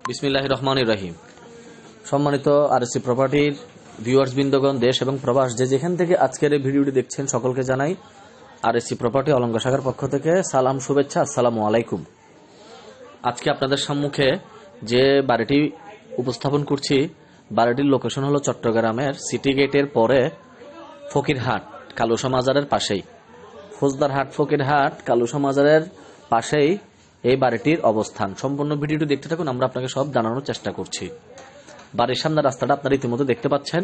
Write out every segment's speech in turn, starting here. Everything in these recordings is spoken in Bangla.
বিসমিল্লাহির রহমানির রহিম। সম্মানিত আরএসসি প্রপার্টির ভিউয়ার্স বৃন্দগণ, দেশ এবং প্রবাস যে যেখান থেকে আজকের এই ভিডিওটি দেখছেন সকলকে জানাই আরএসসি প্রপার্টি অলঙ্কার শাখার পক্ষ থেকে সালাম, শুভেচ্ছা, আসসালামু আলাইকুম। আজকে আপনাদের সম্মুখে যে বাড়িটি উপস্থাপন করছি, বাড়িটির লোকেশন হলো চট্টগ্রামের সিটি গেটের পরে ফকিরহাট কালুসা মাজারের পাশেই, ফৌজদারহাট ফকিরহাট কালুসা মাজারের পাশেই এই বাড়িটির অবস্থান। সম্পূর্ণ ভিডিওটি দেখতে থাকুন, আমরা আপনাকে সব জানানোর চেষ্টা করছি। বাড়ির সামনে রাস্তাটা আপনারা ইতিমধ্যে দেখতে পাচ্ছেন,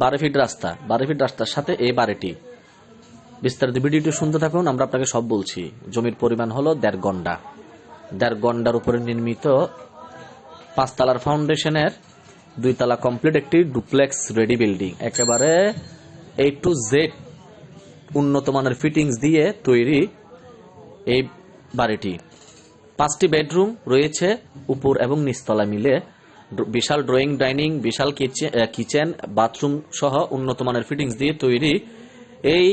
12 ফিট রাস্তা। 12 ফিট রাস্তার সাথে এই বাড়িটি। বিস্তারিত ভিডিওটি শুনতে থাকুন, আমরা আপনাকে সব বলছি। জমির পরিমাণ হলো 1.5 গন্ডা। 1.5 গন্ডার উপরে নির্মিত 5 তলার ফাউন্ডেশনের 2 তলা কমপ্লিট একটি ডুপ্লেক্স রেডি বিল্ডিং, একেবারে A to Z উন্নত মানের ফিটিংস দিয়ে তৈরি এই বাড়িটি। 5টি বেডরুম রয়েছে উপর এবং নিচতলা মিলে। বিশাল ড্রয়িং ডাইনিং, বিশাল কিচেন, বাথরুম সহ উন্নত মানের ফিটিংস দিয়ে তৈরি এই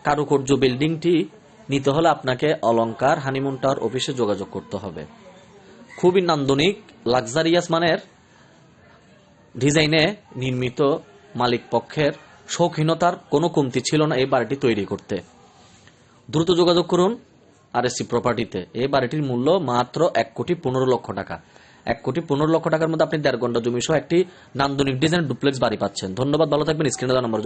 কারুকার্য বিল্ডিংটি নিতে হলে আপনাকে অলঙ্কার হানিমুন টাওয়ার অফিসে যোগাযোগ করতে হবে। খুবই নান্দনিক লাক্সারিয়াস মানের ডিজাইনে নির্মিত, মালিক পক্ষের শৌখিনতার কোনো কমতি ছিল না এই বাড়িটি তৈরি করতে। দ্রুত যোগাযোগ করুন আরএসসি প্রপার্টিতে। এই বাড়িটির মূল্য মাত্র 1,15,00,000 টাকা। 1,15,00,000 টাকার মধ্যে আপনি 1.5 ঘন্টা জমি সহ একটি নান্দনিক ডিজাইন ডুপ্লেক্স বাড়ি পাচ্ছেন। ধন্যবাদ, ভালো থাকবেন। স্ক্রিনে দেওয়া নম্বর